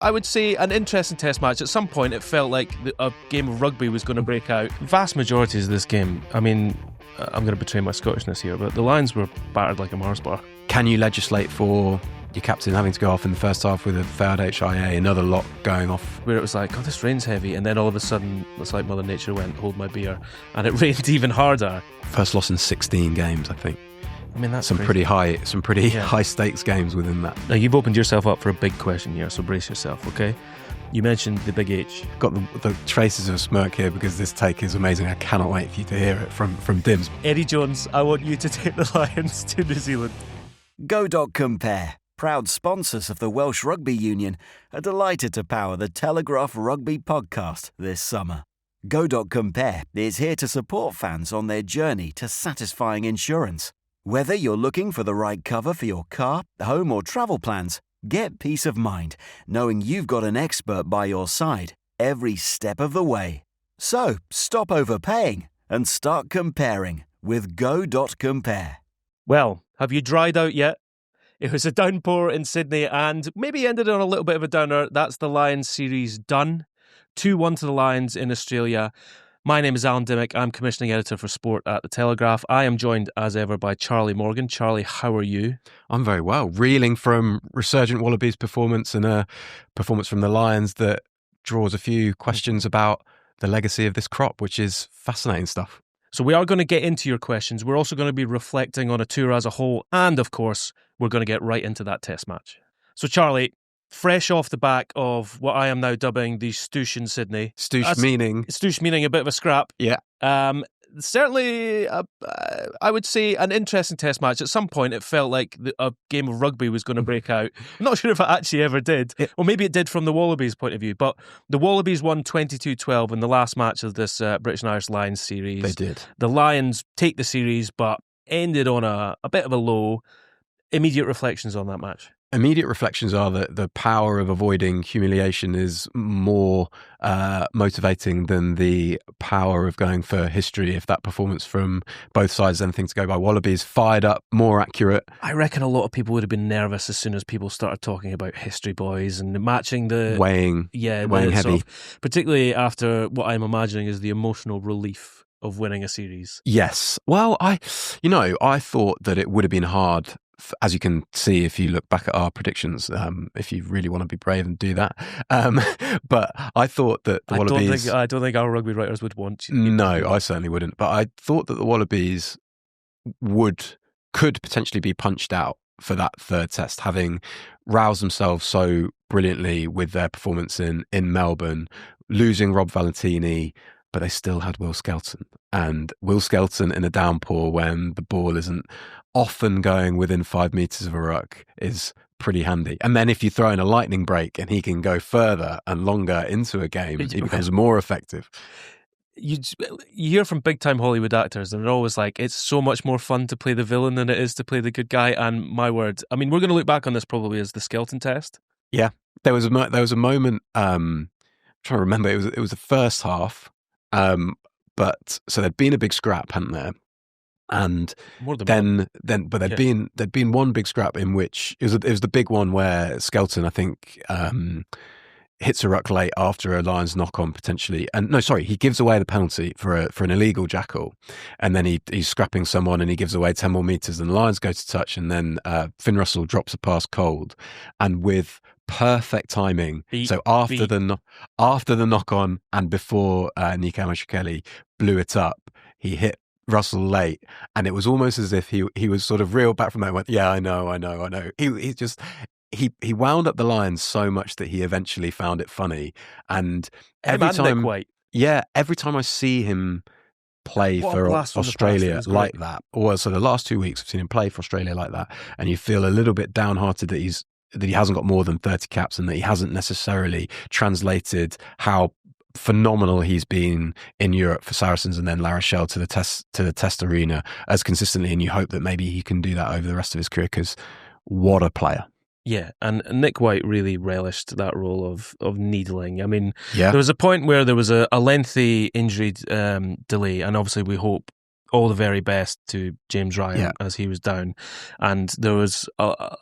I would say an interesting test match. At some point, it felt like a game of rugby was going to break out. Vast majorities of this game, I mean, I'm going to betray my Scottishness here, but the Lions were battered like a Mars bar. Can you legislate for your captain having to go off in the first half with a failed HIA, another lot going off? Where it was like, oh, this rain's heavy, and then all of a sudden, it's like Mother Nature went, hold my beer, and it rained even harder. First loss in 16 games, I think. I mean, that's some crazy. pretty high stakes games within that. Now, you've opened yourself up for a big question here, so brace yourself, okay? You mentioned the big H. Got the traces of a smirk here because this take is amazing. I cannot wait for you to hear it from Dims. Eddie Jones, I want you to take the Lions to New Zealand. Go.Compare, proud sponsors of the Welsh Rugby Union, are delighted to power the Telegraph Rugby Podcast this summer. Go.Compare is here to support fans on their journey to satisfying insurance. Whether you're looking for the right cover for your car, home or travel plans, get peace of mind knowing you've got an expert by your side every step of the way. So, stop overpaying and start comparing with Go.Compare. Well, have you dried out yet? It was a downpour in Sydney and maybe ended on a little bit of a downer. That's the Lions series done. 2-1 to the Lions in Australia. My name is Alan Dimmick. I'm commissioning editor for sport at The Telegraph. I am joined, as ever, by Charlie Morgan. Charlie, how are you? I'm very well. Reeling from resurgent Wallabies performance and a performance from the Lions that draws a few questions about the legacy of this crop, which is fascinating stuff. So we are going to get into your questions. We're also going to be reflecting on a tour as a whole. And, of course, we're going to get right into that test match. So, Charlie, fresh off the back of what I am now dubbing the Stoosh in Sydney. Stoosh meaning a bit of a scrap. Yeah. Certainly, I would say an interesting test match. At some point, it felt like a game of rugby was going to break out. I'm not sure if it actually ever did. Well, maybe it did from the Wallabies' point of view. But the Wallabies won 22-12 in the last match of this British and Irish Lions series. They did. The Lions take the series, but ended on a bit of a low. Immediate reflections on that match. Immediate reflections are that the power of avoiding humiliation is more motivating than the power of going for history. If that performance from both sides is anything to go by, Wallabies fired up, more accurate. I reckon a lot of people would have been nervous as soon as people started talking about history boys and matching the weighing heavy, sort of, particularly after what I'm imagining is the emotional relief of winning a series. Yes. Well, I thought that it would have been hard. As you can see, if you look back at our predictions, if you really want to be brave and do that. But I thought that the Wallabies... I don't think our rugby writers would want you. No, I certainly wouldn't. But I thought that the Wallabies could potentially be punched out for that third test, having roused themselves so brilliantly with their performance in Melbourne, losing Rob Valentini, but they still had Will Skelton. And Will Skelton in a downpour when the ball isn't often going within 5 metres of a ruck is pretty handy. And then if you throw in a lightning break and he can go further and longer into a game, he becomes more effective. You hear from big-time Hollywood actors and they're always like, it's so much more fun to play the villain than it is to play the good guy. And my word, I mean, we're going to look back on this probably as the Skelton test. Yeah. There was a moment, I'm trying to remember, it was the first half. But so there'd been a big scrap, hadn't there? And there'd been one big scrap in which it was the big one where Skelton, I think, hits a ruck late after a Lions knock on potentially, he gives away the penalty for an illegal jackal, and then he's scrapping someone and he gives away 10 more meters, and the Lions go to touch, and then Finn Russell drops a pass cold, and with perfect timing. After the knock on and before Nico Mashikeli blew it up, he hit Russell late, and it was almost as if he was sort of reeled back from that and went, yeah, I know. He wound up the Lions so much that he eventually found it funny. And every time I see him play for Australia like that, or so the last 2 weeks I've seen him play for Australia like that, and you feel a little bit downhearted that he hasn't got more than 30 caps and that he hasn't necessarily translated how phenomenal he's been in Europe for Saracens and then La Rochelle to the test arena as consistently, and you hope that maybe he can do that over the rest of his career, because what a player. Yeah, and Nick White really relished that role of needling. I mean, there was a point where there was a lengthy injury delay, and obviously we hope all the very best to James Ryan as he was down. And there was a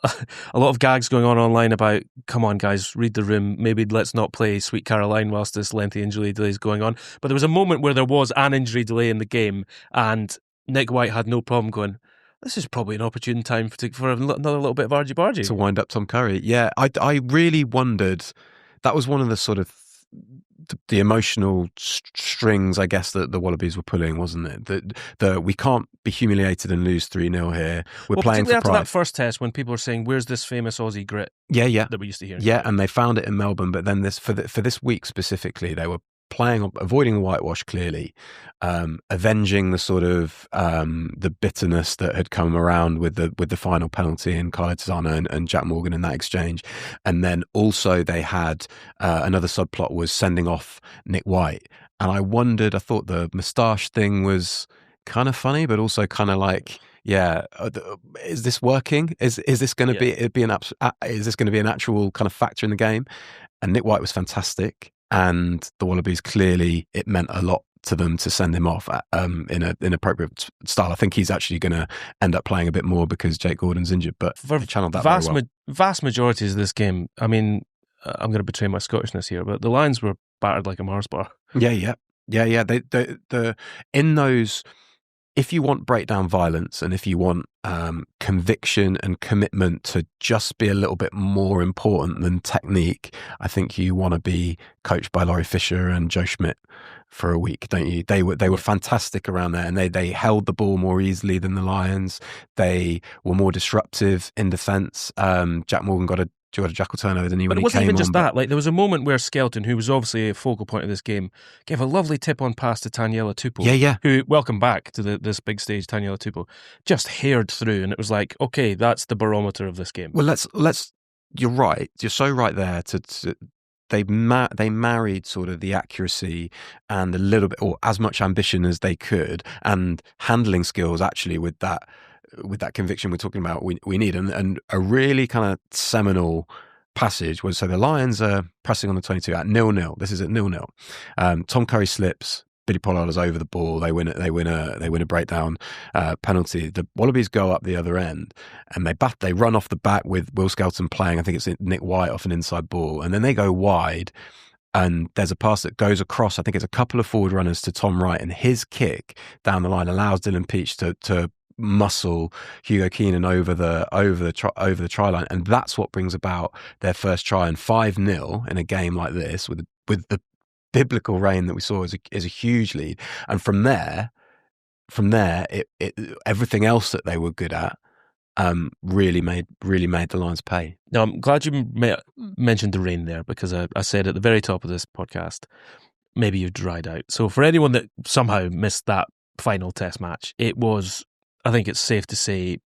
lot of gags going on online about, come on guys, read the room, maybe let's not play Sweet Caroline whilst this lengthy injury delay is going on. But there was a moment where there was an injury delay in the game, and Nick White had no problem going, this is probably an opportune time for another little bit of argy-bargy. To wind up Tom Curry. Yeah, I really wondered, that was one of the sort of the emotional strings, I guess, that the Wallabies were pulling, wasn't it? That we can't be humiliated and lose 3-0 here. We're playing for pride. After that first test, when people were saying, "Where's this famous Aussie grit?" that we used to hear. Yeah, and they found it in Melbourne. But then for this week specifically, they were avoiding the whitewash clearly, avenging the sort of the bitterness that had come around with the final penalty in Kyle Tizana and Jack Morgan in that exchange, and then also they had another subplot was sending off Nick White, and I thought the moustache thing was kind of funny, but also kind of like, yeah, is this working? Is this going to is this going to be an actual kind of factor in the game? And Nick White was fantastic. And the Wallabies, clearly, it meant a lot to them to send him off in an inappropriate style. I think he's actually going to end up playing a bit more because Jake Gordon's injured, but they channeled that very well. Vast majorities of this game, I mean, I'm going to betray my Scottishness here, but the Lions were battered like a Mars bar. Yeah. They in those, if you want breakdown violence and if you want conviction and commitment to just be a little bit more important than technique, I think you want to be coached by Laurie Fisher and Joe Schmidt for a week, don't you? They were fantastic around there, and they held the ball more easily than the Lions. They were more disruptive in defence. Jack Morgan got a jackal turnover, didn't he? But it wasn't even just that. Like, there was a moment where Skelton, who was obviously a focal point of this game, gave a lovely tip-on pass to Taniela Tupou. Yeah. Who, welcome back to this big stage, Taniela Tupou, just hared through, and it was like, okay, that's the barometer of this game. Well, let's. You're right. You're so right there. They married sort of the accuracy and a little bit, or as much ambition as they could, and handling skills actually with that conviction we're talking about we need. And a really kind of seminal passage was, so the Lions are pressing on the 22 at 0-0. This is at 0-0. Tom Curry slips. Billy Pollard is over the ball. They win a breakdown penalty. The Wallabies go up the other end and they run off the back with Will Skelton playing. I think it's Nick White off an inside ball, and then they go wide. And there's a pass that goes across. I think it's a couple of forward runners to Tom Wright, and his kick down the line allows Dylan Peach to muscle Hugo Keenan over the try line, and that's what brings about their first try. And 5-0 in a game like this with the biblical rain that we saw is a huge lead. And from there, everything else that they were good at really made the Lions pay. Now, I'm glad you mentioned the rain there, because I said at the very top of this podcast, maybe you've dried out. So for anyone that somehow missed that final test match, it was, I think it's safe to say,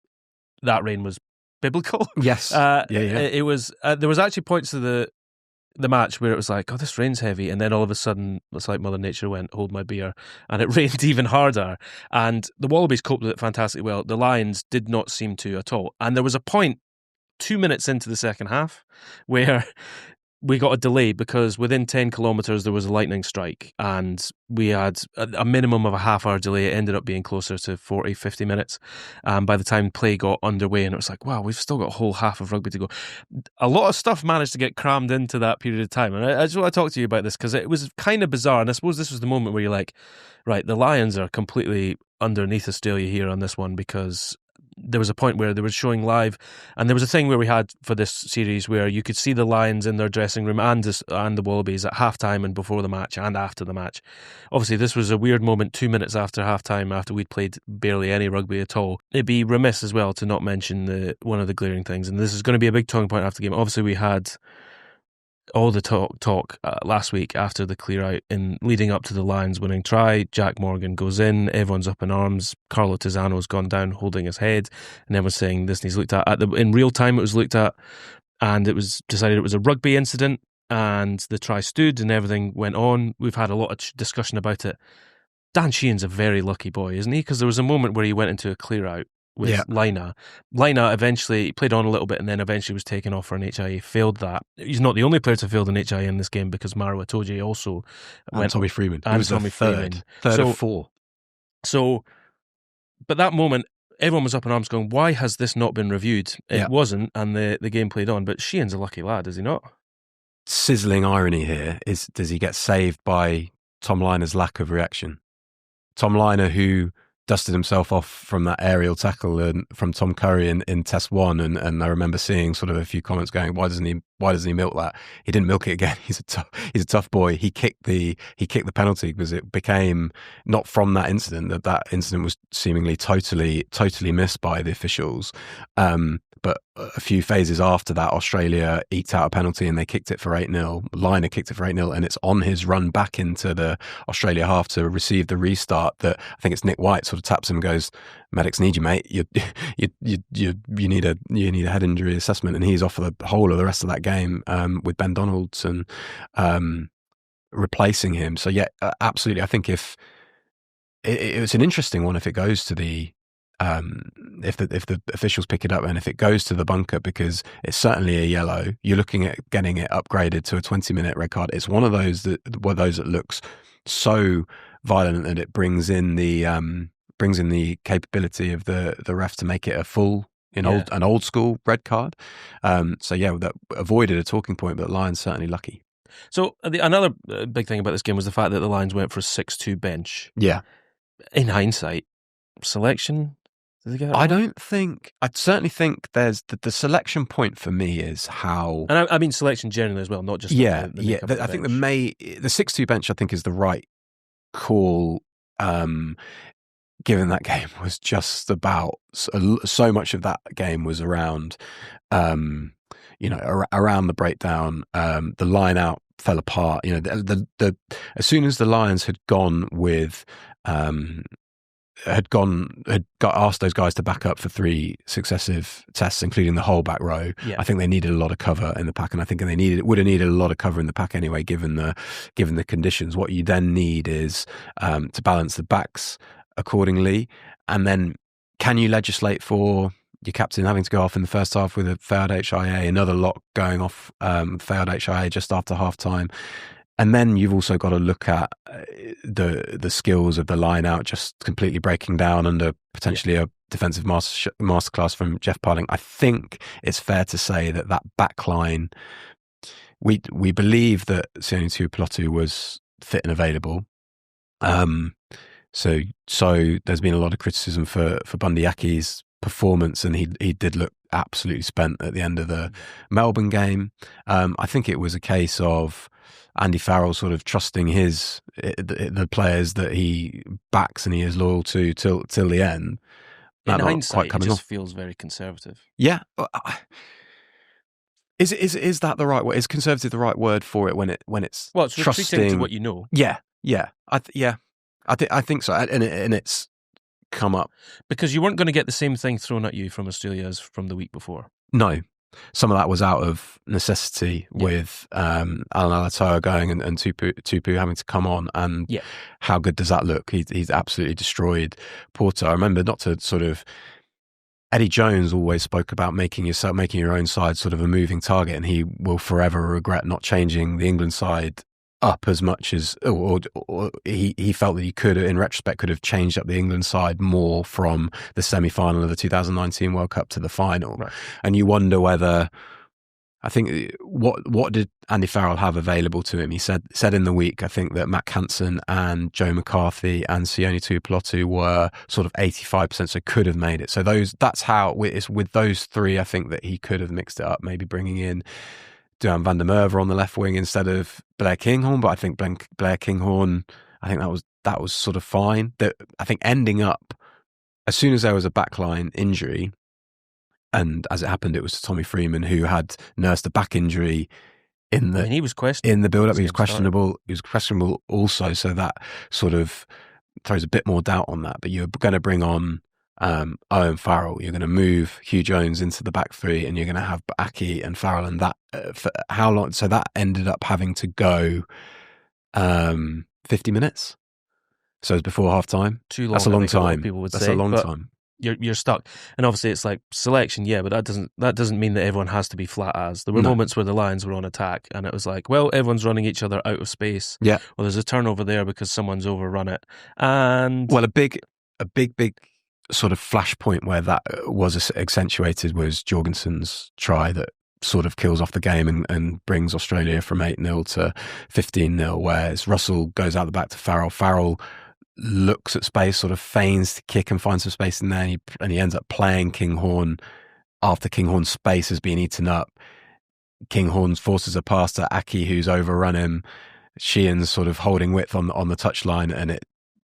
that rain was biblical. Yes. It was. There was actually points of the match where it was like, oh, this rain's heavy, and then all of a sudden it's like Mother Nature went, hold my beer, and it rained even harder. And the Wallabies coped with it fantastically well. The Lions did not seem to at all. And there was a point 2 minutes into the second half where we got a delay, because within 10 kilometres there was a lightning strike, and we had a minimum of a half-hour delay. It ended up being closer to 40, 50 minutes by the time play got underway, and it was like, wow, we've still got a whole half of rugby to go. A lot of stuff managed to get crammed into that period of time, and I just want to talk to you about this, because it was kind of bizarre, and I suppose this was the moment where you're like, right, the Lions are completely underneath Australia here on this one, because there was a point where they were showing live, and there was a thing where we had for this series where you could see the Lions in their dressing room and the Wallabies at halftime and before the match and after the match. Obviously, this was a weird moment 2 minutes after halftime, after we'd played barely any rugby at all. It'd be remiss as well to not mention one of the glaring things, and this is going to be a big talking point after the game. Obviously, we had all the talk last week after the clear out in leading up to the Lions winning try. Jack Morgan goes in, everyone's up in arms. Carlo Tizzano's gone down holding his head, and everyone's saying this needs looked at. In real time it was looked at, and it was decided it was a rugby incident, and the try stood and everything went on. We've had a lot of discussion about it. Dan Sheehan's a very lucky boy, isn't he? Because there was a moment where he went into a clear out with Lina. Lina eventually played on a little bit and then eventually was taken off for an HIA, failed that. He's not the only player to fail an HIA in this game, because Maro Itoje also went. And Tommy Freeman. And Tommy Freeman. Third of four. So But that moment, everyone was up in arms going, why has this not been reviewed? It Yeah. wasn't, and the game played on. But Sheehan's a lucky lad, is he not? Sizzling irony here is, does he get saved by Tom Liner's lack of reaction? Tom Liner, who dusted himself off from that aerial tackle and from Tom Curry in Test 1, and I remember seeing sort of a few comments going, why doesn't he milk that? He didn't milk it again. He's a tough boy. He kicked the penalty because it became, not from that incident, that incident was seemingly totally missed by the officials. But a few phases after that, Australia eked out a penalty and they kicked it for 8-0. Liner kicked it for 8-0, and it's on his run back into the Australia half to receive the restart that I think it's Nick White sort of taps him and goes, medics need you, mate. You need a head injury assessment, and he's off for the whole of the rest of that game with Ben Donaldson replacing him. So yeah, absolutely. I think if it's an interesting one if it goes to the if the officials pick it up and if it goes to the bunker, because it's certainly a yellow. You're looking at getting it upgraded to a 20-minute red card. It's one of those that looks so violent that it brings in the capability of the ref to make it a full an old school red card. So yeah, that avoided a talking point, but Lions certainly lucky. So another big thing about this game was the fact that the Lions went for a 6-2 bench. Yeah. In hindsight, selection. Did they get it I certainly think there's the selection point for me is how, and I mean selection generally as well, not just I think bench. the 6-2 bench I think is the right call. Given that game was just about so much of that game was around, around the breakdown. The line out fell apart. The as soon as the Lions had gone with. Had got asked those guys to back up for 3 successive tests, including the whole back row. Yeah. I think they needed a lot of cover in the pack, and I think they would have needed a lot of cover in the pack anyway, given the conditions. What you then need is to balance the backs accordingly, and then can you legislate for your captain having to go off in the first half with a failed HIA, another lot going off failed HIA just after half time. And then you've also got to look at the skills of the line out just completely breaking down under potentially a defensive masterclass from Jeff Parling. I think it's fair to say that back line, we believe that Sione Tuipulotu was fit and available. So there's been a lot of criticism for Bundy Aki's performance, and he did look absolutely spent at the end of the Melbourne game. I think it was a case of Andy Farrell sort of trusting the players that he backs and he is loyal to till the end. In hindsight, it just feels very conservative. Yeah. Is that the right word? Is conservative the right word for it when it's well, it's trusting retreating to what you know? Yeah. I think so, and it's come up because you weren't going to get the same thing thrown at you from Australia as from the week before. No. Some of that was out of necessity with Alan Alatoa going and Tupu having to come on, and how good does that look? He's absolutely destroyed Porter. I remember not to sort of Eddie Jones always spoke about making your own side sort of a moving target, and he will forever regret not changing the England side up as much as, or he felt that he could, in retrospect, could have changed up the England side more from the semi-final of the 2019 World Cup to the final. Right. And you wonder whether, I think, what did Andy Farrell have available to him? He said in the week, I think that Matt Hansen and Joe McCarthy and Sione Tuipulotu were sort of 85%, so could have made it. So that's how it's with those 3. I think that he could have mixed it up, maybe bringing in Duhan van der Merwe on the left wing instead of Blair Kinghorn, but I think Blair Kinghorn, I think that was sort of fine. I think ending up, as soon as there was a backline injury, and as it happened, it was to Tommy Freeman, who had nursed a back injury he was questionable in the build-up. He was questionable. He was questionable also, so that sort of throws a bit more doubt on that. But you're going to bring on Owen Farrell, you're going to move Hugh Jones into the back 3, and you're going to have Aki and Farrell, and that for how long? So that ended up having to go 50 minutes. So it's before half time. Too long. That's a long time. People would That's say, a long time. You're stuck, and obviously it's like selection, but that doesn't mean that everyone has to be flat as. There were moments where the Lions were on attack, and it was like, well, everyone's running each other out of space. Yeah. Well, there's a turnover there because someone's overrun it, and a big sort of flashpoint where that was accentuated was Jorgensen's try that sort of kills off the game and brings Australia from 8-0 to 15-0, whereas Russell goes out the back to Farrell. Farrell looks at space, sort of feigns to kick and finds some space in there, and he ends up playing Kinghorn after Kinghorn's space has been eaten up. Kinghorn forces a pass to Aki, who's overrun him. Sheehan's sort of holding width on the touchline,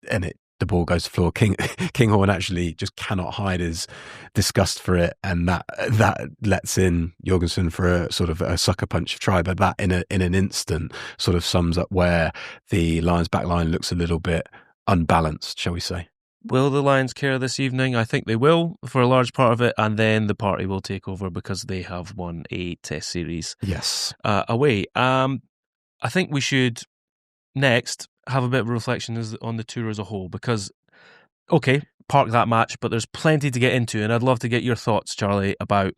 and the ball goes to the floor. Kinghorn actually just cannot hide his disgust for it, and that lets in Jorgensen for a sort of a sucker punch try. But that in an instant sort of sums up where the Lions back line looks a little bit unbalanced, shall we say. Will the Lions care this evening? I think they will for a large part of it, and then the party will take over because they have won a Test series. Yes, away. I think we should next have a bit of a reflection on the tour as a whole, because, okay, park that match, but there's plenty to get into, and I'd love to get your thoughts, Charlie, about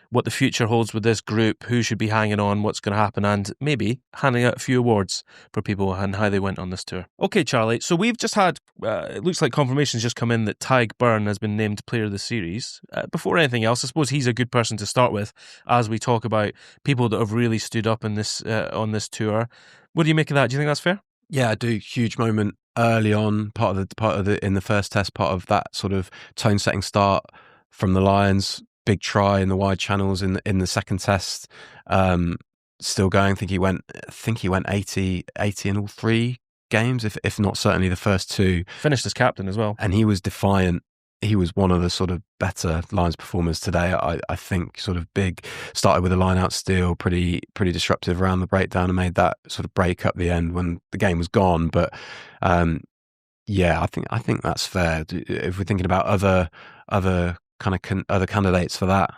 what the future holds with this group, who should be hanging on, what's going to happen, and maybe handing out a few awards for people and how they went on this tour. Okay, Charlie, so we've just had, it looks like confirmation's just come in that Tadhg Beirne has been named Player of the Series. Before anything else, I suppose he's a good person to start with as we talk about people that have really stood up in this on this tour. What do you make of that? Do you think that's fair? Yeah, I do. Huge moment early on, part of the in the first test, part of that sort of tone-setting start from the Lions. Big try in the wide channels in the second test. Still going. I think he went 80 in all three games, if not certainly the first two. Finished as captain as well. And he was defiant. He was one of the sort of better Lions performers today. I think sort of big, started with a line out steal, pretty disruptive around the breakdown, and made that sort of break up the end when the game was gone. But yeah, I think that's fair. If we're thinking about other other candidates for that,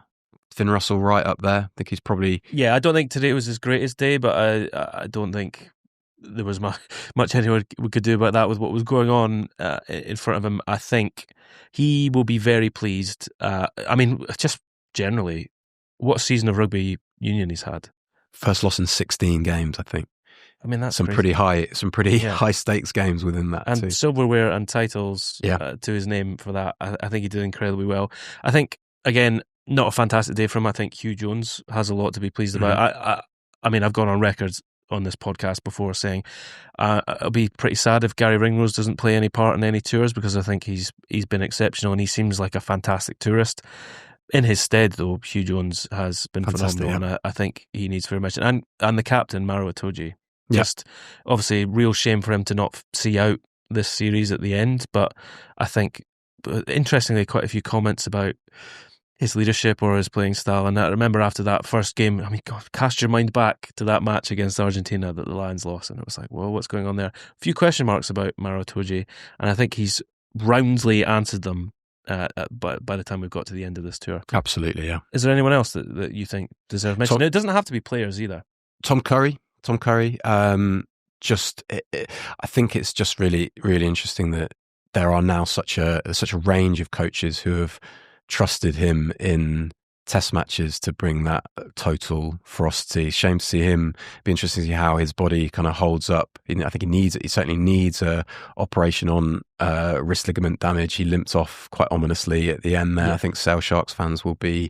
Finn Russell right up there. I think he's probably... Yeah, I don't think today was his greatest day, but I don't think there was much anyone could do about that with what was going on in front of him. I think he will be very pleased. I mean, just generally, what season of rugby union he's had. First loss in 16 games, I think. I mean, that's some crazy. pretty high stakes games within that, and too. Silverware and titles to his name for that. I think he did incredibly well. I think, again, not a fantastic day for him. I think Hugh Jones has a lot to be pleased about. I mean, I've gone on record on this podcast before saying I'll be pretty sad if Gary Ringrose doesn't play any part in any tours, because I think he's been exceptional and he seems like a fantastic tourist. In his stead, though, Hugh Jones has been phenomenal, and I think he needs very much. And the captain, Maro Itoje. Just obviously real shame for him to not see out this series at the end, but I think interestingly quite a few comments about his leadership or his playing style. And I remember after that first game, I mean, God, cast your mind back to that match against Argentina that the Lions lost, and it was like, well, what's going on there? A few question marks about Maro Itoje, and I think he's roundly answered them by the time we've got to the end of this tour. Absolutely, yeah. Is there anyone else that you think deserves mention? It doesn't have to be players either. Tom Curry. I think it's just really, really interesting that there are now such a range of coaches who have trusted him in test matches to bring that total ferocity. Shame to see him. Be interesting to see how his body kind of holds up. I think he certainly needs a operation on wrist ligament damage. He limped off quite ominously at the end there. I think Sale Sharks fans will be,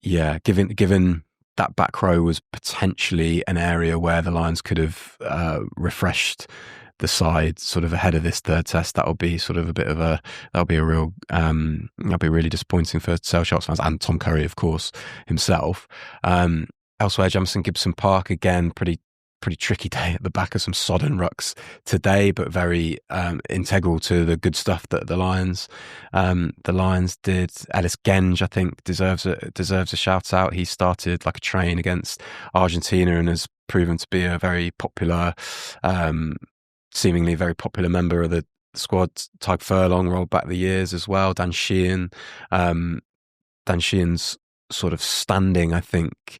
given that back row was potentially an area where the Lions could have refreshed the side sort of ahead of this third test. That'll be really disappointing for Sale Sharks fans and Tom Curry, of course, himself. Elsewhere, Jamison Gibson Park, again, pretty tricky day at the back of some sodden rucks today, but very integral to the good stuff that the Lions did. Ellis Genge, I think, deserves a shout out. He started like a train against Argentina and has proven to be a very popular, seemingly very popular member of the squad. Tadhg Furlong rolled back the years as well. Dan Sheehan's sort of standing, I think,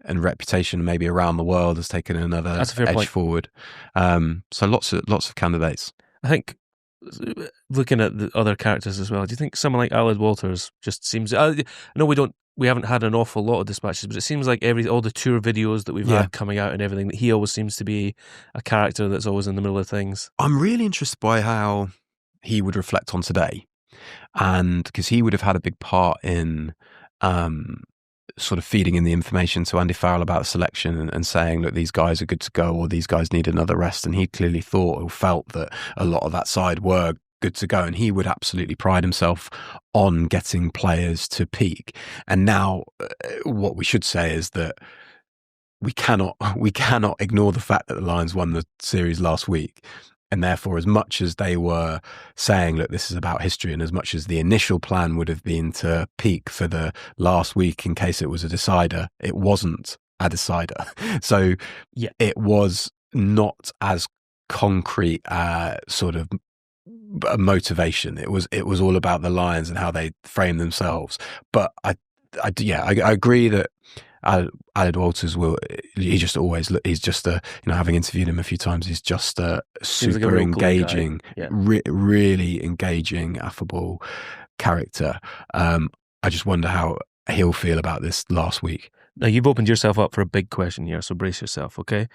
and reputation maybe around the world has taken another edge forward. So lots of candidates. I think looking at the other characters as well, do you think someone like Aled Walters just seems... I know we haven't had an awful lot of dispatches, but it seems like all the tour videos that we've had coming out and everything, that he always seems to be a character that's always in the middle of things. I'm really interested by how he would reflect on today, And because he would have had a big part in sort of feeding in the information to Andy Farrell about the selection and saying, look, these guys are good to go, or these guys need another rest. And he clearly thought or felt that a lot of that side were good to go. And he would absolutely pride himself on getting players to peak. And now what we should say is that we cannot ignore the fact that the Lions won the series last week. And therefore, as much as they were saying, look, this is about history, and as much as the initial plan would have been to peak for the last week in case it was a decider, it wasn't a decider. So it was not as concrete sort of a motivation. It was all about the Lions and how they frame themselves. But I agree that Aled Walters he's just having interviewed him a few times, he's just a super engaging, really engaging, affable character. I just wonder how he'll feel about this last week. Now, you've opened yourself up for a big question here, so brace yourself, okay?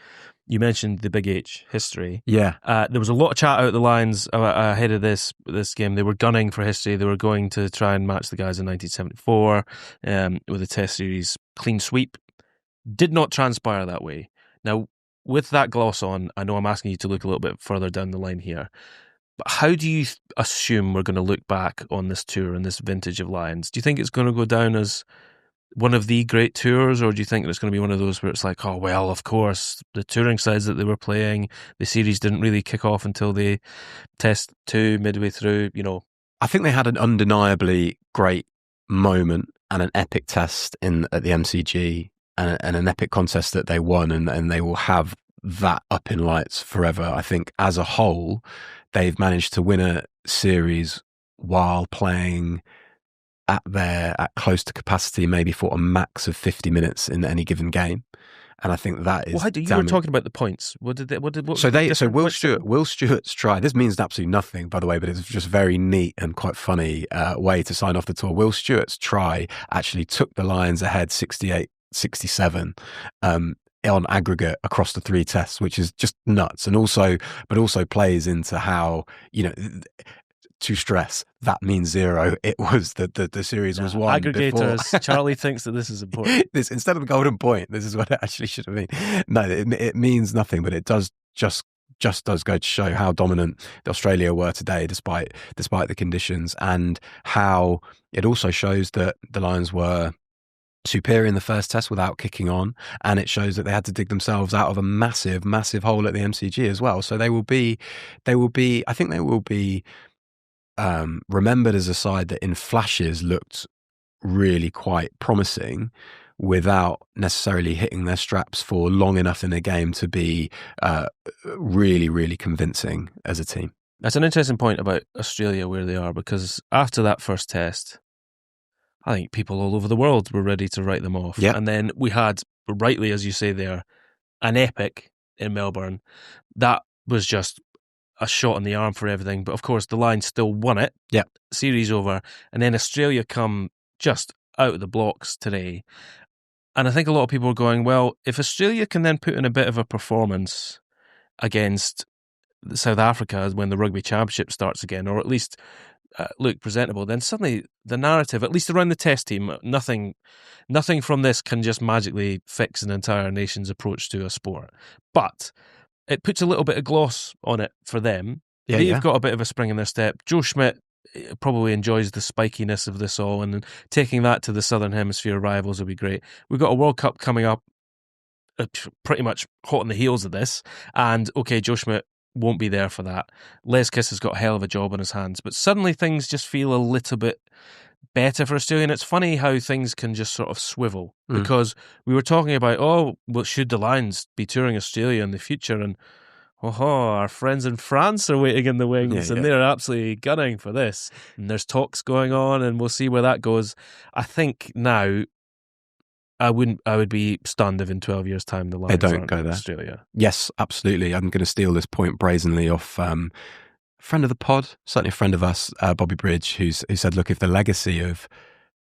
You mentioned the Big H history. Yeah. There was a lot of chat out of the Lions ahead of this game. They were gunning for history. They were going to try and match the guys in 1974 with a Test series clean sweep. Did not transpire that way. Now, with that gloss on, I know I'm asking you to look a little bit further down the line here, but how do you assume we're going to look back on this tour and this vintage of Lions? Do you think it's going to go down as one of the great tours, or do you think it's going to be one of those where it's like, oh, well, of course, the touring sides that they were playing, the series didn't really kick off until the Test 2 midway through, I think they had an undeniably great moment and an epic test at the MCG and an epic contest that they won, and they will have that up in lights forever. I think as a whole, they've managed to win a series while playing at close to capacity, maybe for a max of 50 minutes in any given game. And I think that is. Well, you were talking about the points. What Will Stewart's try. This means absolutely nothing, by the way, but it's just a very neat and quite funny way to sign off the tour. Will Stewart's try actually took the Lions ahead 68-67 on aggregate across the 3 tests, which is just nuts, and also plays into how to stress that means 0. It was the series was won. Aggregators. Before. Charlie thinks that this is important. This, instead of the golden point, this is what it actually should have been. No, it means nothing, but it does just does go to show how dominant Australia were today, despite the conditions, and how it also shows that the Lions were superior in the first test without kicking on, and it shows that they had to dig themselves out of a massive hole at the MCG as well. So they will be I think they will be remembered as a side that in flashes looked really quite promising without necessarily hitting their straps for long enough in the game to be really, really convincing as a team. That's an interesting point about Australia, where they are, because after that first test, I think people all over the world were ready to write them off. Yep. And then we had, rightly as you say there, an epic in Melbourne. That was just a shot in the arm for everything. But of course, the Lions still won it. Yeah. Series over. And then Australia come just out of the blocks today. And I think a lot of people are going, well, if Australia can then put in a bit of a performance against South Africa when the Rugby Championship starts again, or at least look presentable, then suddenly the narrative, at least around the test team, nothing from this can just magically fix an entire nation's approach to a sport. But it puts a little bit of gloss on it for them. Yeah, They've got a bit of a spring in their step. Joe Schmidt probably enjoys the spikiness of this all, and taking that to the Southern Hemisphere rivals will be great. We've got a World Cup coming up pretty much hot on the heels of this, and okay, Joe Schmidt won't be there for that. Les Kiss has got a hell of a job on his hands, but suddenly things just feel a little bit better for Australia. And it's funny how things can just sort of swivel, because we were talking about, should the Lions be touring Australia in the future? And our friends in France are waiting in the wings, and they're absolutely gunning for this. And there's talks going on, and we'll see where that goes. I think now, I would be stunned if in 12 years' time the Lions don't go there. Australia. Yes, absolutely. I'm going to steal this point brazenly off a friend of the pod, certainly a friend of us, Bobby Bridge, who said, look, if the legacy of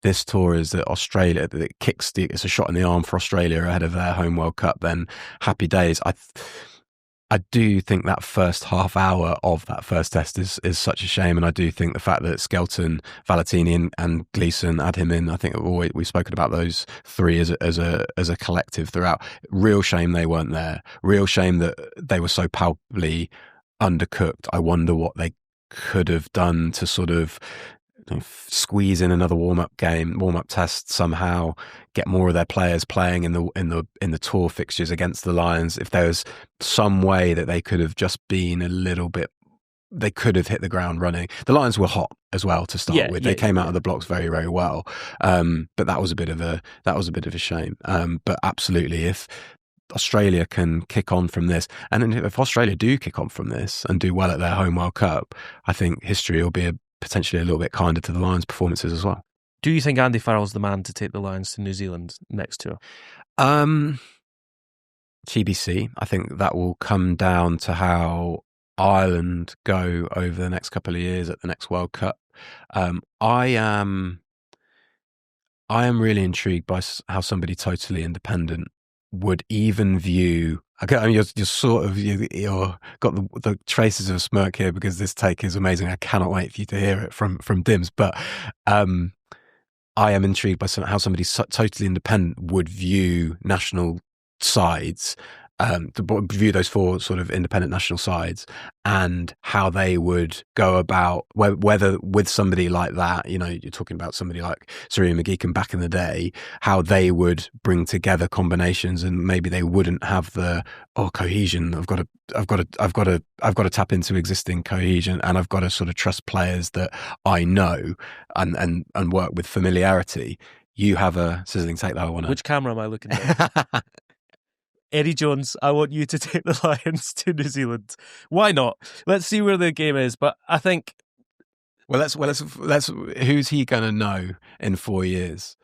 this tour is that Australia, that it's a shot in the arm for Australia ahead of their home World Cup, then happy days. I do think that first half hour of that first test is such a shame, and I do think the fact that Skelton, Valentini, and Gleeson add him in. I think we've spoken about those three as a collective throughout. Real shame they weren't there. Real shame that they were so palpably undercooked. I wonder what they could have done to sort of squeeze in another warm-up test somehow, get more of their players playing in the tour fixtures against the Lions. If there was some way that they could have just been a little bit, they could have hit the ground running. The Lions were hot as well to start with. They came out of the blocks very, very well, but that was a bit of a shame. But absolutely, if Australia can kick on from this, and if Australia do kick on from this and do well at their home World Cup, I think history will be potentially a little bit kinder to the Lions' performances as well. Do you think Andy Farrell's the man to take the Lions to New Zealand next tour? TBC. I think that will come down to how Ireland go over the next couple of years at the next World Cup. I am really intrigued by how somebody totally independent would even view. I mean, you're got the traces of a smirk here because this take is amazing. I cannot wait for you to hear it from Dims. But I am intrigued by how somebody totally independent would view national sides, to view those four sort of independent national sides, and how they would go about whether with somebody like that, you're talking about somebody like Sarina McGeechan back in the day, how they would bring together combinations, and maybe they wouldn't have the cohesion. I've got to tap into existing cohesion, and I've got to sort of trust players that I know and work with familiarity. You have a sizzling take that I want to. Which camera am I looking at? Eddie Jones, I want you to take the Lions to New Zealand. Why not? Let's see where the game is. But I think, let's who's he going to know in 4 years?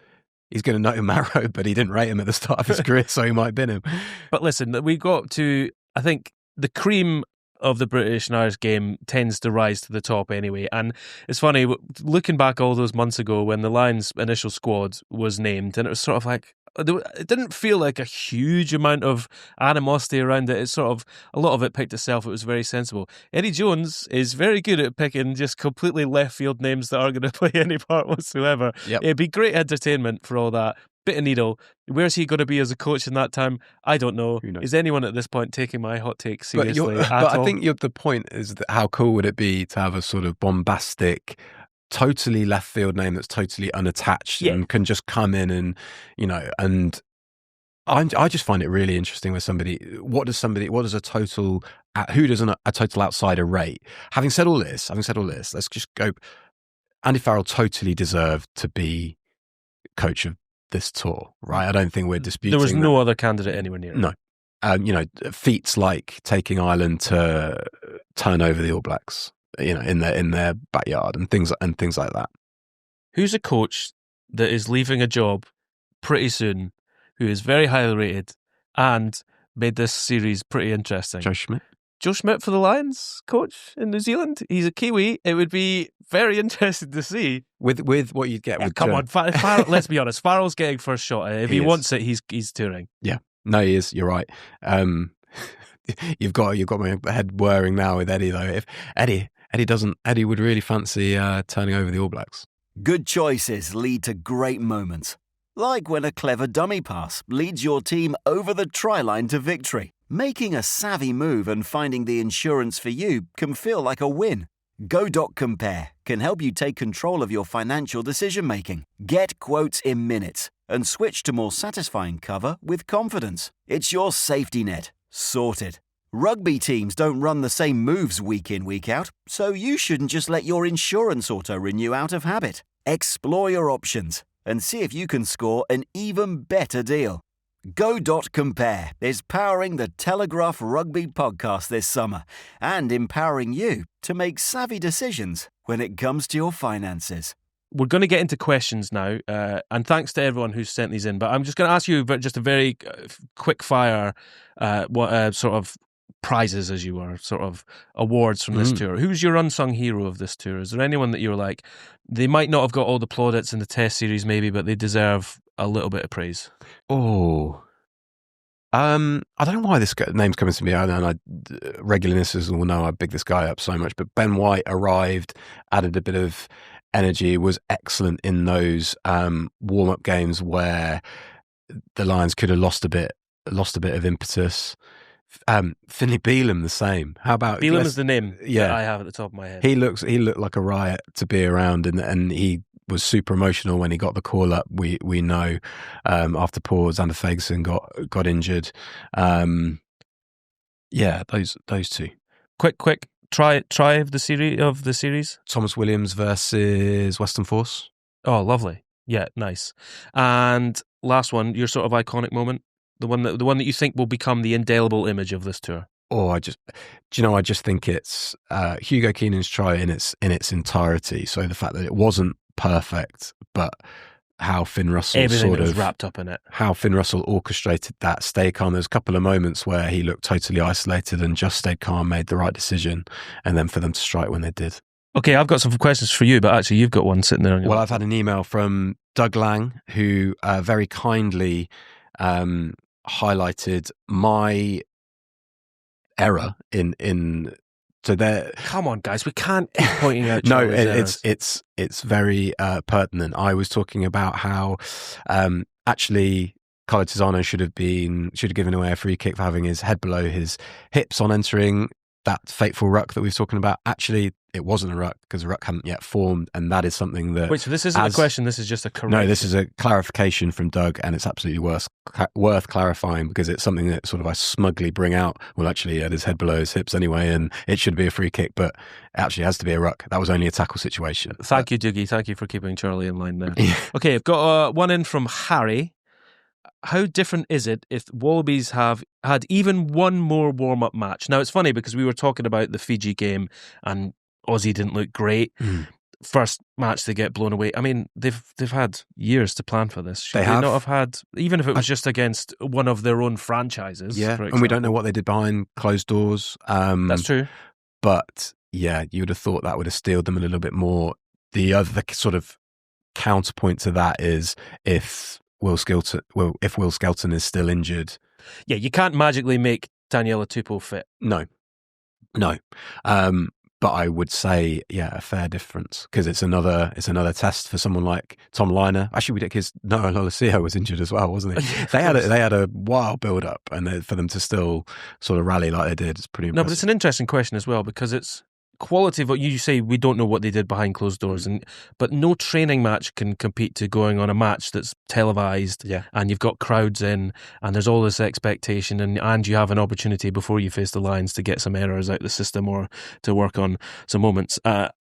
He's going to know Marrow, but he didn't rate him at the start of his career, so he might bin him. But listen, we got to, I think, the cream of the British and Irish game tends to rise to the top anyway. And it's funny, looking back all those months ago when the Lions initial squad was named, and it was sort of like, it didn't feel like a huge amount of animosity around it. It's sort of, a lot of it picked itself. It was very sensible. Eddie Jones is very good at picking just completely left field names that aren't going to play any part whatsoever. Yep. It'd be great entertainment for all that. Bit of needle. Where's he going to be as a coach in that time? I don't know. Is anyone at this point taking my hot take seriously? But I think the point is that how cool would it be to have a sort of bombastic, totally left field name that's totally unattached and can just come in and, and I just find it really interesting with somebody. Who does a total outsider rate? Having said all this, let's just go. Andy Farrell totally deserved to be coach of this tour, right? I don't think we're disputing. There was no other candidate anywhere near. No. Feats like taking Ireland to turn over the All Blacks, in their backyard and things like that. Who's a coach that is leaving a job pretty soon, who is very highly rated and made this series pretty interesting? Joe Schmidt for the Lions, coach in New Zealand. He's a Kiwi. It would be very interesting to see. With what you'd get with come Joe. On, Farrell, let's be honest. Farrell's getting first shot. If he wants it, he's touring. Yeah, no, he is. You're right. You've got my head whirring now with Eddie though. If Eddie would really fancy turning over the All Blacks. Good choices lead to great moments. Like when a clever dummy pass leads your team over the try line to victory. Making a savvy move and finding the insurance for you can feel like a win. Go.compare can help you take control of your financial decision-making. Get quotes in minutes and switch to more satisfying cover with confidence. It's your safety net. Sorted. Rugby teams don't run the same moves week in, week out, so you shouldn't just let your insurance auto-renew out of habit. Explore your options and see if you can score an even better deal. Go.compare is powering the Telegraph Rugby Podcast this summer and empowering you to make savvy decisions when it comes to your finances. We're going to get into questions now, and thanks to everyone who's sent these in, but I'm just going to ask you just a very quick fire sort of prizes, as you were, sort of awards from this tour. Who's your unsung hero of this tour? Is there anyone that you're like, they might not have got all the plaudits in the test series maybe, but they deserve a little bit of praise? Oh, I don't know why this name's coming to me. Regular listeners will know I big this guy up so much. But Ben White arrived, added a bit of energy, was excellent in those warm-up games where the Lions could have lost a bit of impetus. Finlay Bealham the same. How about Bealham is the name that I have at the top of my head. He looked like a riot to be around, and he was super emotional when he got the call up. We know after poor Xander Ferguson got injured. Those two. Quick try of the series. Thomas Williams versus Western Force. Oh, lovely. Yeah, nice. And last one, your sort of iconic moment, the one that you think will become the indelible image of this tour. Oh, I just think it's Hugo Keenan's try in its entirety. So the fact that it wasn't perfect, but how Finn Russell everything was wrapped up in it. How Finn Russell orchestrated that, stay calm. There's a couple of moments where he looked totally isolated and just stayed calm, made the right decision, and then for them to strike when they did. Okay, I've got some questions for you, but actually you've got one sitting there on your I've had an email from Doug Lang, who very kindly highlighted my error in so there. Come on, guys, we can't keep pointing out. No, it's very pertinent. I was talking about how actually Carlo Tizzano should have given away a free kick for having his head below his hips on entering that fateful ruck that we were talking about. Actually, it wasn't a ruck because the ruck hadn't yet formed, and that is something that... Wait, so this isn't a question, this is just a correction? No, this is a clarification from Doug, and it's absolutely worth clarifying because it's something that sort of I smugly bring out. Well, actually, he had his head below his hips anyway, and it should be a free kick, but it actually has to be a ruck. That was only a tackle situation. Thank you, Doogie. Thank you for keeping Charlie in line there. Okay, I've got one in from Harry. How different is it if Wallabies have had even one more warm-up match? Now, it's funny because we were talking about the Fiji game and Aussie didn't look great. First match they get blown away. I mean, they've had years to plan for this. Should they not have had, even if it was just against one of their own franchises? Yeah, and we don't know what they did behind closed doors. That's true. But yeah, you would have thought that would have steeled them a little bit more. The other sort of counterpoint to that is if Will Skelton is still injured. Yeah, you can't magically make Daniela Tupou fit. No. But I would say, a fair difference because it's another test for someone like Tom Liner. Actually, because Noah Lolosio was injured as well, wasn't he? They had a wild build up, and for them to still sort of rally like they did is pretty impressive. No, but it's an interesting question as well because it's quality of what you say. We don't know what they did behind closed doors, but no training match can compete to going on a match that's televised, and you've got crowds in, and there's all this expectation, and you have an opportunity before you face the Lions to get some errors out the system or to work on some moments. And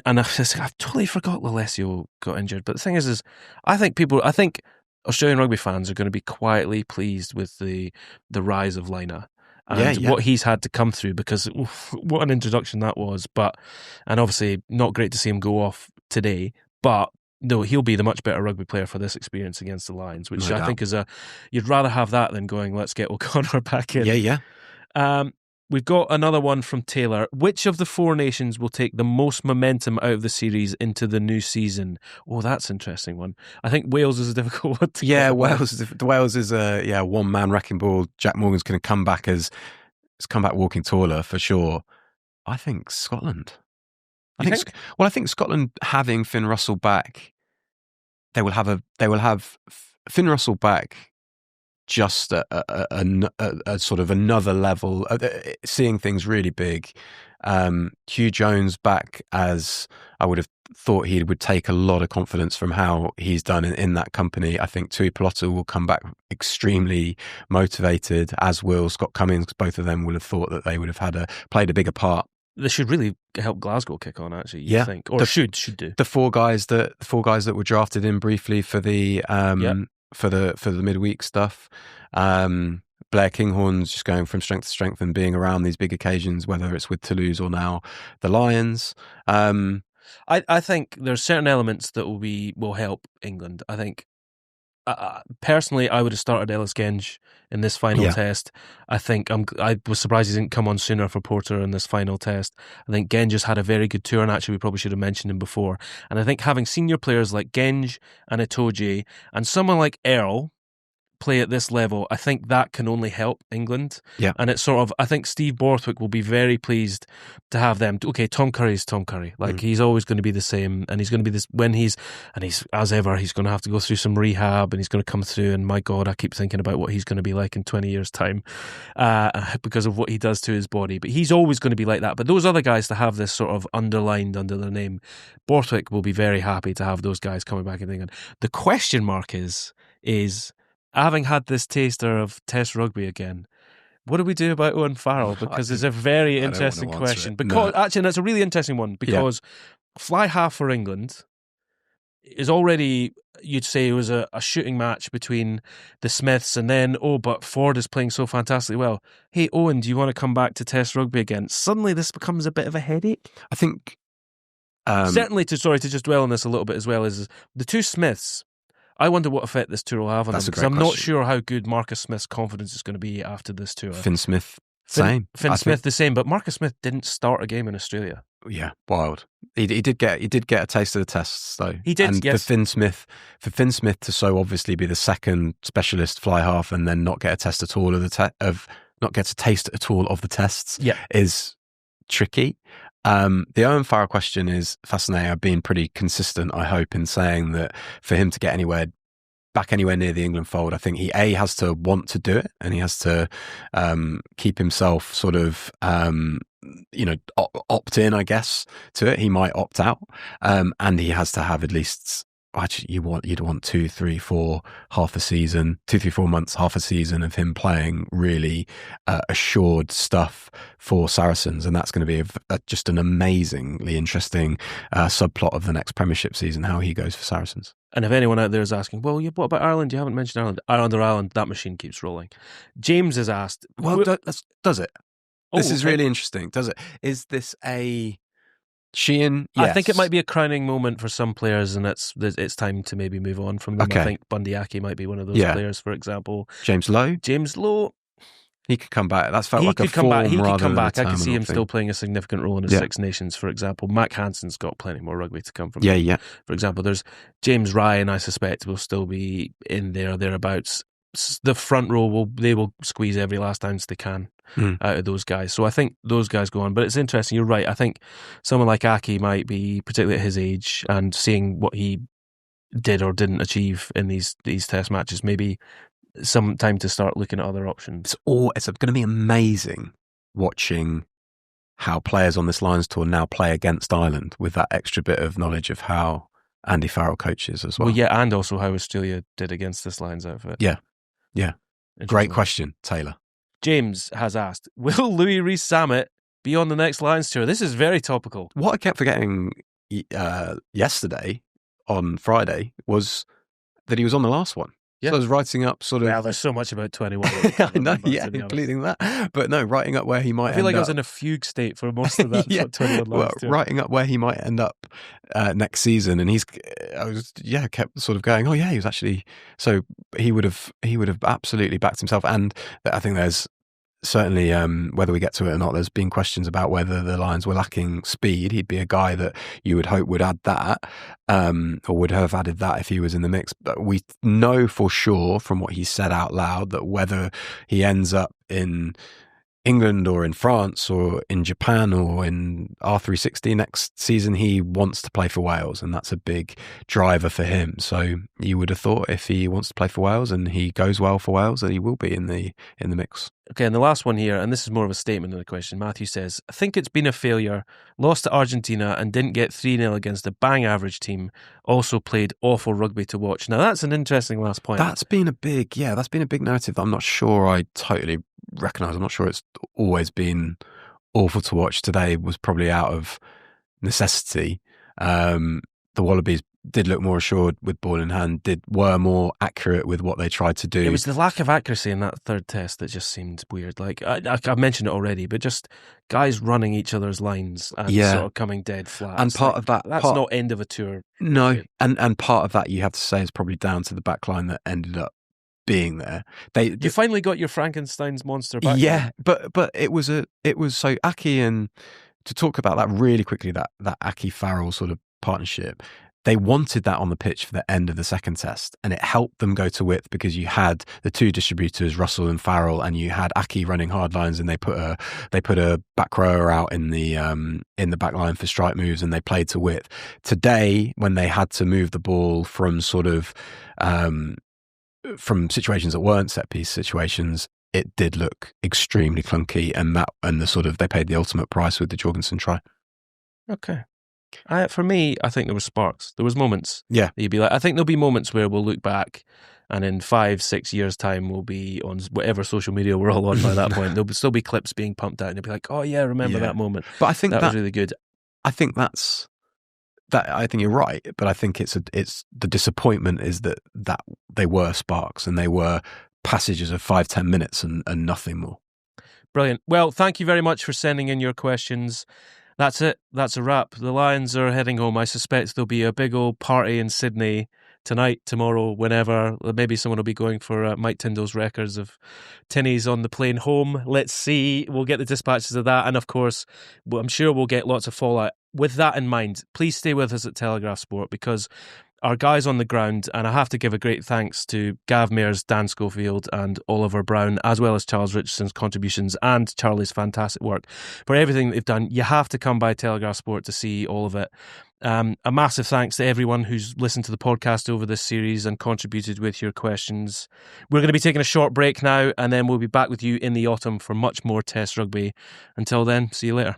I've totally forgot Lolesio got injured, but the thing is I think Australian rugby fans are going to be quietly pleased with the rise of Lina. And what he's had to come through, because what an introduction that was. And obviously not great to see him go off today, but no, he'll be the much better rugby player for this experience against the Lions, which I think is you'd rather have that than going, let's get O'Connor back in. Yeah. We've got another one from Taylor. Which of the four nations will take the most momentum out of the series into the new season? Oh, that's an interesting one. I think Wales is a difficult one to get. Wales is a one-man wrecking ball. Jack Morgan's going to come back walking taller for sure. I think Scotland. I think Scotland having Finn Russell back, they will have Finn Russell back. Just a sort of another level, seeing things really big. Hugh Jones back, as I would have thought he would take a lot of confidence from how he's done in that company. I think Tui Pelota will come back extremely motivated, as will Scott Cummings. Both of them would have thought that they would have played a bigger part. They should really help Glasgow kick on, actually. You think, or should do. The four guys that were drafted in briefly for the for the midweek stuff. Blair Kinghorn's just going from strength to strength and being around these big occasions, whether it's with Toulouse or now the Lions. I think there's certain elements that will help England. I think personally, I would have started Ellis Genge in this final test. I think I was surprised he didn't come on sooner for Porter in this final test. I think Genge has had a very good tour, and actually we probably should have mentioned him before. And I think having senior players like Genge and Itoje and someone like Earl play at this level, I think that can only help England. Yeah. And it's sort of, I think Steve Borthwick will be very pleased to have them. Okay, Tom Curry's Tom Curry. Like, he's always going to be the same, and he's going to be this, he's as ever, he's going to have to go through some rehab, and he's going to come through, and my God, I keep thinking about what he's going to be like in 20 years' time because of what he does to his body. But he's always going to be like that. But those other guys to have this sort of underlined under their name, Borthwick will be very happy to have those guys coming back in England. The question mark is having had this taster of Test rugby again, what do we do about Owen Farrell? Because it's a very interesting question. Because actually, that's a really interesting one, because fly half for England is already, you'd say, it was a shooting match between the Smiths, and then, but Ford is playing so fantastically well. Hey, Owen, do you want to come back to Test rugby again? Suddenly this becomes a bit of a headache. I think... certainly, to just dwell on this a little bit as well, is the two Smiths. I wonder what effect this tour will have on them, because I'm not sure how good Marcus Smith's confidence is going to be after this tour. Finn Smith, same. Finn Smith, the same, but Marcus Smith didn't start a game in Australia. Yeah, wild. He did get a taste of the tests though. He did, and yes. For Finn Smith to so obviously be the second specialist fly half and then not get a test at all not get a taste at all of the tests, is tricky. The Owen Farrell question is fascinating. I've been pretty consistent, I hope, in saying that for him to get back anywhere near the England fold, I think he has to want to do it, and he has to keep himself sort of opt in, I guess, to it. He might opt out, and he has to have at least. Actually, you'd want 2, 3, 4 months, half a season of him playing really assured stuff for Saracens, and that's going to be just an amazingly interesting subplot of the next Premiership season, how he goes for Saracens. And if anyone out there is asking, well, what about Ireland? You haven't mentioned Ireland. That machine keeps rolling. James has asked, well, does it? This is really interesting. Does it? Is this a Sheehan? Yes. I think it might be a crowning moment for some players, and it's time to maybe move on from them. Okay. I think Bundy Aki might be one of those players, for example. James Lowe, he could come back. That's felt like a form. He could come back. I could see him still playing a significant role in the Six Nations, for example. Mac Hansen's got plenty more rugby to come from him. Yeah. For example, there's James Ryan, I suspect, will still be in there or thereabouts. The front row will squeeze every last ounce they can out of those guys. So I think those guys go on. But it's interesting, you're right. I think someone like Aki might be, particularly at his age, and seeing what he did or didn't achieve in these test matches, maybe some time to start looking at other options. It's going to be amazing watching how players on this Lions tour now play against Ireland with that extra bit of knowledge of how Andy Farrell coaches as well. Well, yeah, and also how Australia did against this Lions outfit. Yeah. Great question, Taylor. James has asked, will Louis Rees-Zammit be on the next Lions tour? This is very topical. What I kept forgetting yesterday, on Friday, was that he was on the last one. Yeah. So I was writing up sort of... Well, there's so much about 21. I know, including that. But no, writing up where he might end up... I feel like I was in a fugue state for most of that 21 last year. Writing up where he might end up next season, and kept sort of going, he was actually... So he would have absolutely backed himself, and I think there's certainly, whether we get to it or not, there's been questions about whether the Lions were lacking speed. He'd be a guy that you would hope would add that, or would have added that if he was in the mix. But we know for sure from what he said out loud that whether he ends up in England or in France or in Japan or in R360 next season, he wants to play for Wales, and that's a big driver for him. So you would have thought if he wants to play for Wales and he goes well for Wales, that he will be in the mix. Okay, and the last one here, and this is more of a statement than a question. Matthew says, I think it's been a failure. Lost to Argentina and didn't get 3-0 against a bang average team. Also played awful rugby to watch. Now that's an interesting last point. That's been a big narrative that I'm not sure I totally recognise. I'm not sure it's always been awful to watch. Today was probably out of necessity. The Wallabies did look more assured with ball in hand, were more accurate with what they tried to do. It was the lack of accuracy in that third test that just seemed weird. Like I've mentioned it already, but just guys running each other's lines and sort of coming dead flat. And part of that's not end of a tour. No, and part of that you have to say is probably down to the back line that ended up being there. You finally got your Frankenstein's monster back. Yeah, but it was so Aki, and to talk about that really quickly, that Aki Farrell sort of partnership. they wanted that on the pitch for the end of the second test, and it helped them go to width because you had the two distributors, Russell and Farrell, and you had Aki running hard lines, and they put a back rower out in the back line for strike moves, and they played to width. Today, when they had to move the ball from sort of from situations that weren't set piece situations, it did look extremely clunky, and they paid the ultimate price with the Jorgensen try. Okay. For me, I think there were sparks. There was moments. Yeah. You'd be like, I think there'll be moments where we'll look back, and in 5-6 years' time, we'll be on whatever social media we're all on by that point. There'll still be clips being pumped out, and they'll be like, oh yeah, remember that moment. But I think that was really good. I think I think you're right, but I think it's the disappointment is that they were sparks, and they were passages of 5-10 minutes and nothing more. Brilliant. Well, thank you very much for sending in your questions. That's it. That's a wrap. The Lions are heading home. I suspect there'll be a big old party in Sydney tonight, tomorrow, whenever. Maybe someone will be going for Mike Tyndall's records of tinnies on the plane home. Let's see. We'll get the dispatches of that. And of course, I'm sure we'll get lots of fallout. With that in mind, please stay with us at Telegraph Sport, because our guys on the ground, and I have to give a great thanks to Gav Mears, Dan Schofield and Oliver Brown, as well as Charles Richardson's contributions and Charlie's fantastic work for everything they've done. You have to come by Telegraph Sport to see all of it. A massive thanks to everyone who's listened to the podcast over this series and contributed with your questions. We're going to be taking a short break now, and then we'll be back with you in the autumn for much more Test rugby. Until then, see you later.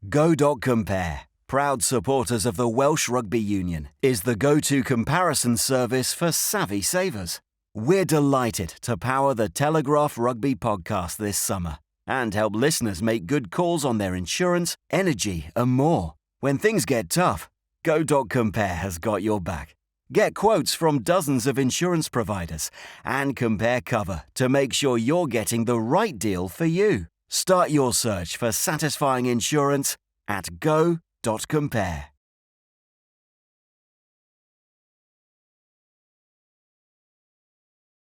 Go.compare, proud supporters of the Welsh Rugby Union, is the go-to comparison service for savvy savers. We're delighted to power the Telegraph Rugby Podcast this summer and help listeners make good calls on their insurance, energy and more. When things get tough, Go.compare has got your back. Get quotes from dozens of insurance providers and compare cover to make sure you're getting the right deal for you. Start your search for satisfying insurance at Go.compare.